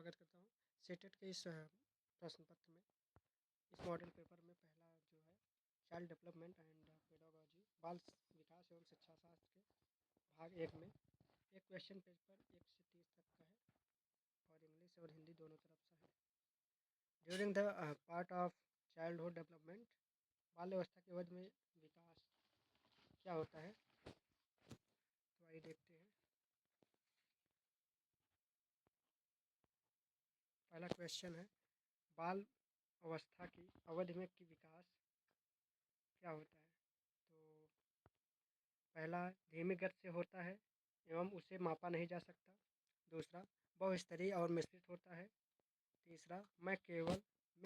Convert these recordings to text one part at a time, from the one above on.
स्वागत करता हूँ सीटेट के इस प्रश्न पत्र में। इस मॉडल पेपर में पहला जो है चाइल्ड डेवलपमेंट एंड पेडागोजी बाल विकास एवं शिक्षा शास्त्र के भाग 1 में एक क्वेश्चन पेज पर 1 से 30 तक का है और इंग्लिश और हिंदी दोनों तरफ से है। During the part of childhood development, बाल अवस्था के अवधि में विकास क्या होता है, तो आइए देखते हैं। पहला क्वेश्चन है, बाल अवस्था की अवधि में की विकास क्या होता है। तो पहला, धीमी गति से होता है एवं उसे मापा नहीं जा सकता। दूसरा, बहुस्तरीय और मिश्रित होता है। तीसरा, में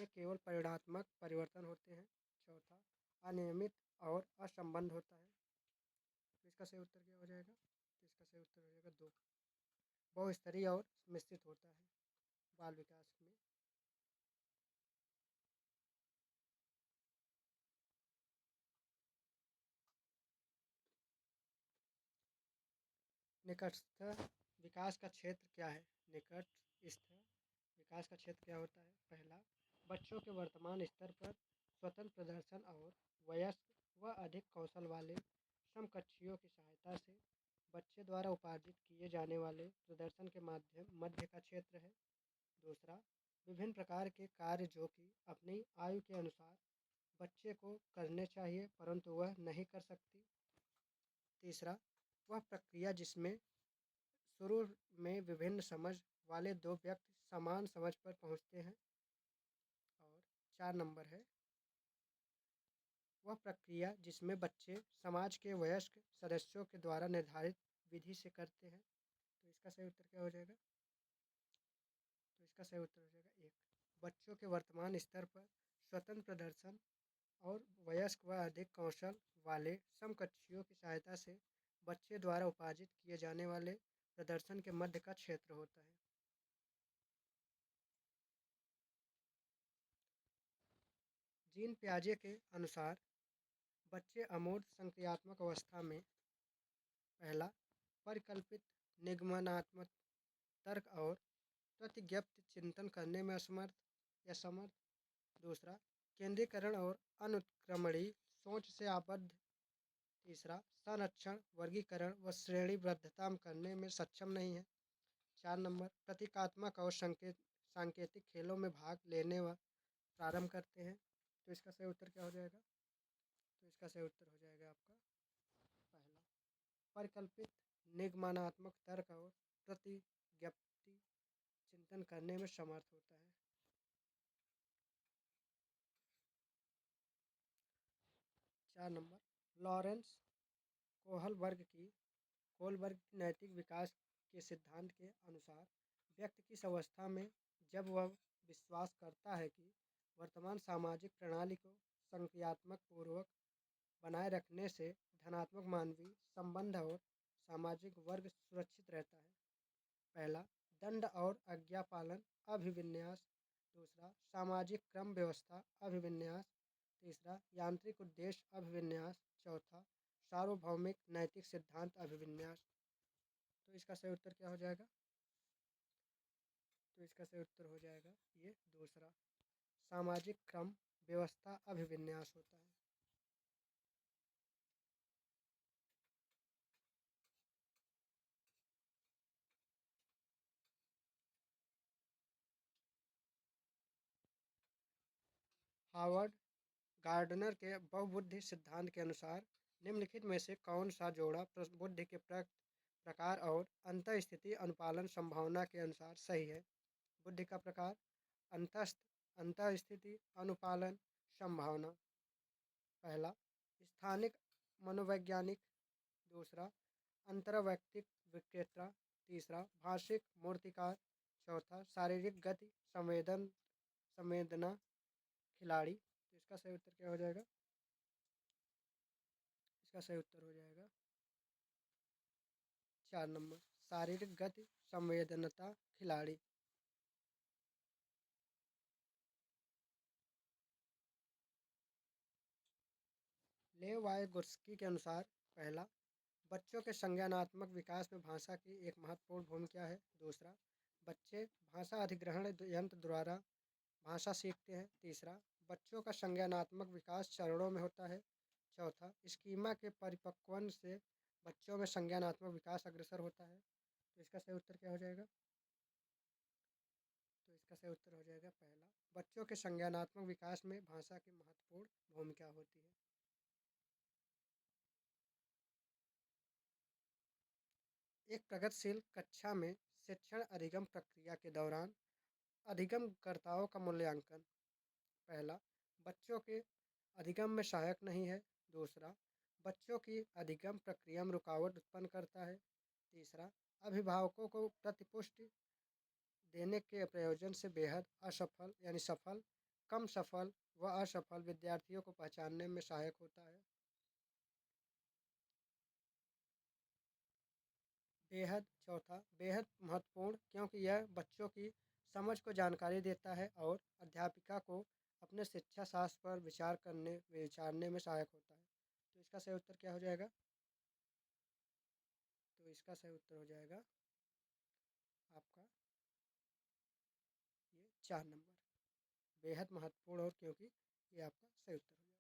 केवल परिमाणात्मक परिवर्तन होते हैं। चौथा, अनियमित और असंबद्ध होता है। तो इसका सही उत्तर क्या हो जाएगा? तो इसका सही उत्तर हो जाएगा 2, बहुस्तरीय और मिश्रित होता है बाल विकास में। निकटस्थ विकास का क्षेत्र क्या है? निकटस्थ विकास का क्षेत्र क्या होता है? पहला, बच्चों के वर्तमान स्तर पर स्वतंत्र प्रदर्शन और वयस्क व अधिक कौशल वाले समकक्षियों की सहायता से बच्चे द्वारा उपार्जित किए जाने वाले प्रदर्शन के मध्य का क्षेत्र है। दूसरा, विभिन्न प्रकार के कार्य जो कि अपनी आयु के अनुसार बच्चे को करने चाहिए परंतु वह नहीं कर सकती। तीसरा, वह प्रक्रिया जिसमें शुरू में विभिन्न समझ वाले दो व्यक्ति समान समझ पर पहुंचते हैं। और 4 नंबर है, वह प्रक्रिया जिसमें बच्चे समाज के वयस्क सदस्यों के द्वारा निर्धारित विधि से करते हैं। तो इसका सही उत्तर क्या हो जाएगा? तो इसका सही उत्तर हो जाएगा 1, बच्चों के वर्तमान स्तर पर स्वतंत्र प्रदर्शन और वयस्क व अधिक कौशल वाले समकक्षियों की सहायता से बच्चे द्वारा उपार्जित किए जाने वाले प्रदर्शन के मध्य का क्षेत्र होता है। जीन पियाजे के अनुसार बच्चे अमूर्त संक्रियात्मक अवस्था में पहला, परिकल्पित निगमनात्मक तर्क और प्रतिज्ञप्त चिंतन करने में असमर्थ या समर्थ। दूसरा, केंद्रीकरण और अनुत्क्रमणीय सोच से आबद्ध। तीसरा, संरक्षण, वर्गीकरण व श्रेणीबद्धता करने में सक्षम नहीं है। 4 नंबर, प्रतीकात्मक और सांकेतिक खेलों में भाग लेने व प्रारंभ करते हैं। तो इसका सही उत्तर क्या हो जाएगा? तो इसका सही उत्तर हो जाएगा आपका पहला, परिकल्पित निगमनात्मक तर्क और प्रतिज्ञप्ति चिंतन करने में समर्थ होता है। 4 नंबर, लॉरेंस कोहलबर्ग की नैतिक विकास के सिद्धांत के अनुसार व्यक्ति की इस अवस्था में जब वह विश्वास करता है कि वर्तमान सामाजिक प्रणाली को संक्रियात्मक पूर्वक बनाए रखने से धनात्मक मानवीय संबंध और सामाजिक वर्ग सुरक्षित रहता है। पहला, दंड और आज्ञा पालन अभिविन्यास। दूसरा, सामाजिक क्रम व्यवस्था अभिविन्यास। तीसरा, यांत्रिक उद्देश्य अभिविन्यास। चौथा, सार्वभौमिक नैतिक सिद्धांत अभिविन्यास। तो इसका सही उत्तर क्या हो जाएगा? तो इसका सही उत्तर हो जाएगा ये दूसरा, सामाजिक क्रम व्यवस्था अभिविन्यास होता है। हार्वर्ड गार्डनर के बहुबुद्धि सिद्धांत के अनुसार निम्नलिखित में से कौन सा जोड़ा बुद्धि के प्रकार और अंतःस्थिति अनुपालन संभावना के अनुसार सही है? बुद्धि का प्रकार, अंतस्थ अंतःस्थिति अनुपालन संभावना। पहला, स्थानिक मनोवैज्ञानिक। दूसरा, अंतर्वैयक्तिक विक्रेता। तीसरा, भाषिक मूर्तिकार। चौथा, शारीरिक गति संवेदना खिलाड़ी। तो इसका सही उत्तर क्या हो जाएगा? इसका सही उत्तर हो जाएगा 4 नंबर, शारीरिक गति संवेदनता खिलाड़ी। लेव वायगोत्स्की के अनुसार पहला, बच्चों के संज्ञानात्मक विकास में भाषा की एक महत्वपूर्ण भूमिका है। दूसरा, बच्चे भाषा अधिग्रहण यंत्र द्वारा भाषा सीखते हैं। तीसरा, बच्चों का संज्ञानात्मक विकास चरणों में होता है। चौथा, स्कीमा के परिपक्वन से बच्चों में संज्ञानात्मक विकास अग्रसर होता है। तो इसका सही उत्तर क्या हो जाएगा? तो इसका सही उत्तर हो जाएगा पहला, बच्चों के संज्ञानात्मक विकास में भाषा की महत्वपूर्ण भूमिका होती है। एक प्रगतिशील कक्षा में शिक्षण अधिगम प्रक्रिया के दौरान अधिगमकर्ताओं का मूल्यांकन। पहला, बच्चों के अधिगम में सहायक नहीं है। दूसरा, बच्चों की अधिगम प्रक्रिया में रुकावट उत्पन्न करता है। तीसरा, अभिभावकों को प्रतिपुष्टि देने के प्रयोजन से बेहद असफल यानी सफल, कम सफल व असफल विद्यार्थियों को पहचानने में सहायक होता है। चौथा, बेहद महत्वपूर्ण क्योंकि यह बच्चों की समझ को जानकारी देता है और अध्यापिका को अपने शिक्षा शास्त्र पर विचारने में सहायक होता है। तो इसका सही उत्तर क्या हो जाएगा? तो इसका सही उत्तर हो जाएगा आपका ये 4 नंबर, बेहद महत्वपूर्ण और क्योंकि ये आपका सही उत्तर हो जाएगा।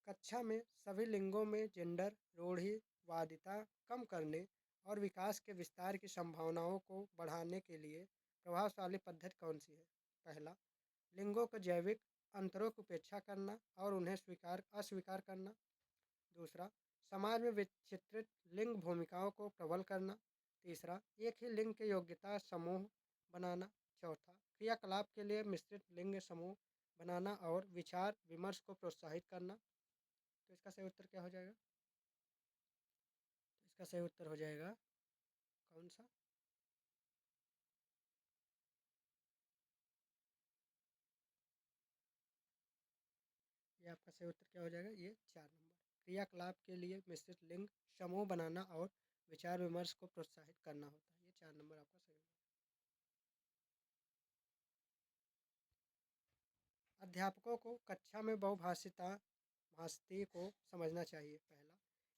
कक्षा में सभी लिंगों में जेंडर रूढ़िवादिता कम करने और विकास के विस्तार की संभावनाओं को बढ़ाने के लिए प्रभावशाली पद्धति कौन सी है? पहला, लिंगों के जैविक अंतरों की उपेक्षा करना और उन्हें अस्वीकार करना। दूसरा, समाज में विचित्रित लिंग भूमिकाओं को प्रबल करना। तीसरा, एक ही लिंग के योग्यता समूह बनाना। चौथा, क्रियाकलाप के लिए मिश्रित लिंग समूह बनाना और विचार विमर्श को प्रोत्साहित करना। तो इसका सही उत्तर क्या हो जाएगा? तो इसका सही उत्तर हो जाएगा कौन सा? ये आपका सही उत्तर क्या हो जाएगा? ये 4 नंबर, क्रियाकलाप के लिए मिश्रित लिंग समूह बनाना और विचार विमर्श को प्रोत्साहित करना होता है। ये 4 नंबर आपका सही होगा। अध्यापकों को कक्षा में बहुभाषिता भाषती को समझना चाहिए। पहला,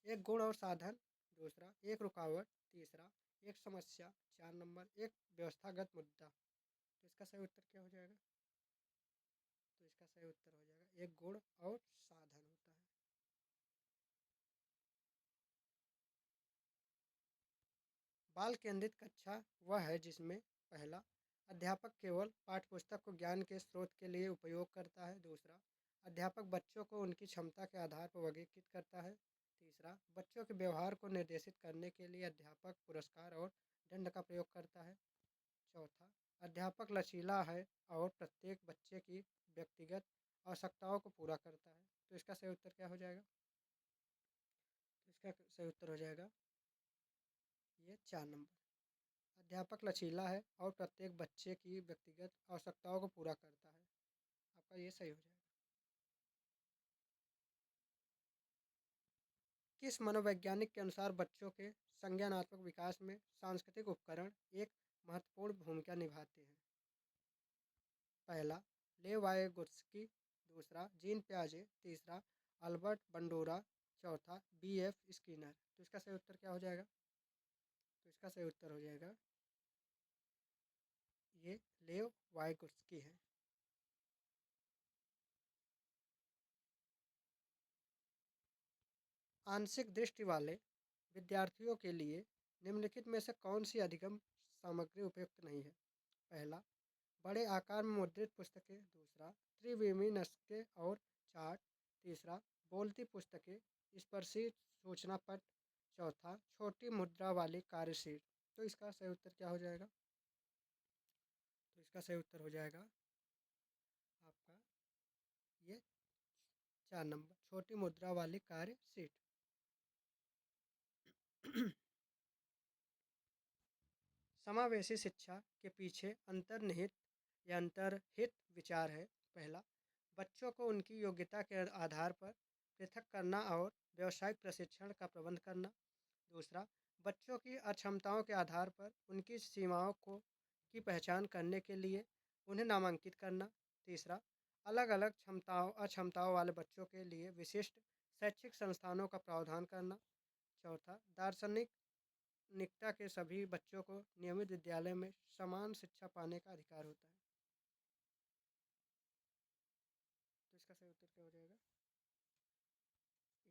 एक गुण और साधन। दूसरा, एक रुकावट। तीसरा, एक समस्या। 4 नंबर, एक व्यवस्थागत मुद्दा। तो इसका सही उत्तर क्या हो जाएगा? तो इसका सही उत्तर हो जाएगा एक गुण और साधन होता है। बाल केंद्रित कक्षा वह है जिसमें पहला, अध्यापक केवल पाठ्यपुस्तक को ज्ञान के स्रोत के लिए उपयोग करता है। दूसरा, अध्यापक बच्चों को उनकी क्षमता के आधार पर वर्गीकृत करता है। तीसरा, बच्चों के व्यवहार को निर्देशित करने के लिए अध्यापक पुरस्कार और दंड का प्रयोग करता है। चौथा, अध्यापक लचीला है और प्रत्येक बच्चे की व्यक्तिगत आवश्यकताओं को पूरा करता है। तो इसका सही उत्तर क्या हो जाएगा? तो इसका सही उत्तर हो जाएगा ये 4 नंबर, अध्यापक लचीला है और प्रत्येक बच्चे की व्यक्तिगत आवश्यकताओं को पूरा करता है। आपका ये सही हो जाएगा। किस मनोवैज्ञानिक के अनुसार बच्चों के संज्ञानात्मक विकास में सांस्कृतिक उपकरण एक महत्वपूर्ण भूमिका निभाते हैं? पहला, लेव वायगोत्स्की। दूसरा, जीन प्याजे। तीसरा, अल्बर्ट बंडोरा। चौथा, B.F. स्किनर। तो इसका सही उत्तर क्या हो जाएगा? तो इसका सही उत्तर हो जाएगा ये लेव वायगोत्स्की है। आंशिक दृष्टि वाले विद्यार्थियों के लिए निम्नलिखित में से कौन सी अधिगम सामग्री उपयुक्त नहीं है? पहला, बड़े आकार में मुद्रित पुस्तकें। दूसरा, त्रिविमी नुस्खे और चार्ट। तीसरा, बोलती पुस्तकें। स्पर्शी सूचना पट। चौथा, छोटी मुद्रा वाली कार्यशीट। तो इसका सही उत्तर क्या हो जाएगा? तो इसका सही उत्तर हो जाएगा आपका ये 4 नंबर, छोटी मुद्रा वाली कार्यशीट। समावेशी शिक्षा के पीछे अंतर्निहित या अंतर्हित विचार है। पहला, बच्चों को उनकी योग्यता के आधार पर पृथक करना और व्यावसायिक प्रशिक्षण का प्रबंध करना। दूसरा, बच्चों की अक्षमताओं के आधार पर उनकी सीमाओं को की पहचान करने के लिए उन्हें नामांकित करना। तीसरा, अलग अलग क्षमताओं अक्षमताओं वाले बच्चों के लिए विशिष्ट शैक्षिक संस्थानों का प्रावधान करना। चौथा, दार्शनिकता के सभी बच्चों को नियमित विद्यालय में समान शिक्षा पाने का अधिकार होता है। तो इसका सही उत्तर क्या हो जाएगा?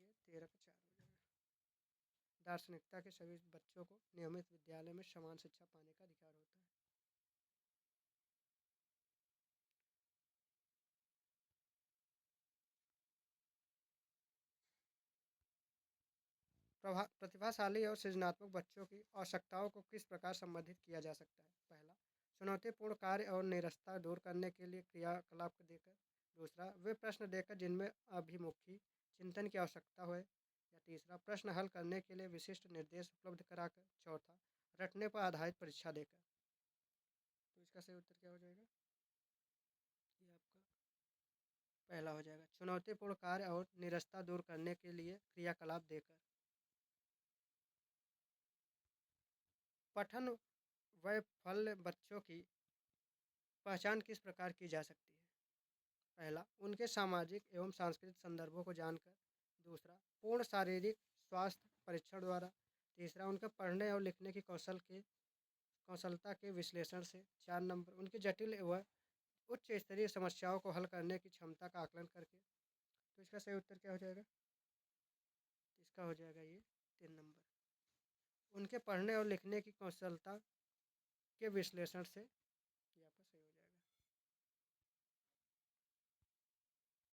ये 13 का 4 हो जाएगा। दार्शनिकता के सभी बच्चों को नियमित विद्यालय में समान शिक्षा पाने का अधिकार होता है। प्रतिभाशाली और सृजनात्मक बच्चों की आवश्यकताओं को किस प्रकार संबोधित किया जा सकता है? पहला, चुनौतीपूर्ण कार्य और निरस्ता दूर करने के लिए क्रियाकलाप को देकर। दूसरा, वे प्रश्न देकर जिनमें अभिमुखी चिंतन की आवश्यकता हो। या तीसरा, प्रश्न हल करने के लिए विशिष्ट निर्देश उपलब्ध कराकर। चौथा, रटने पर आधारित परीक्षा देकर। तो इसका सही उत्तर क्या हो जाएगा? ये आपका पहला हो जाएगा, चुनौतीपूर्ण कार्य और निरस्ता दूर करने के लिए क्रियाकलाप देकर। पठन वैफल्य बच्चों की पहचान किस प्रकार की जा सकती है? पहला, उनके सामाजिक एवं सांस्कृतिक संदर्भों को जानकर। दूसरा, पूर्ण शारीरिक स्वास्थ्य परीक्षण द्वारा। तीसरा, उनके पढ़ने और लिखने की कौशलता के विश्लेषण से। 4 नंबर, उनकी जटिल व उच्च स्तरीय समस्याओं को हल करने की क्षमता का आकलन करके। तो इसका सही उत्तर क्या हो जाएगा? इसका हो जाएगा ये 3 नंबर, उनके पढ़ने और लिखने की कौशलता के विश्लेषण से।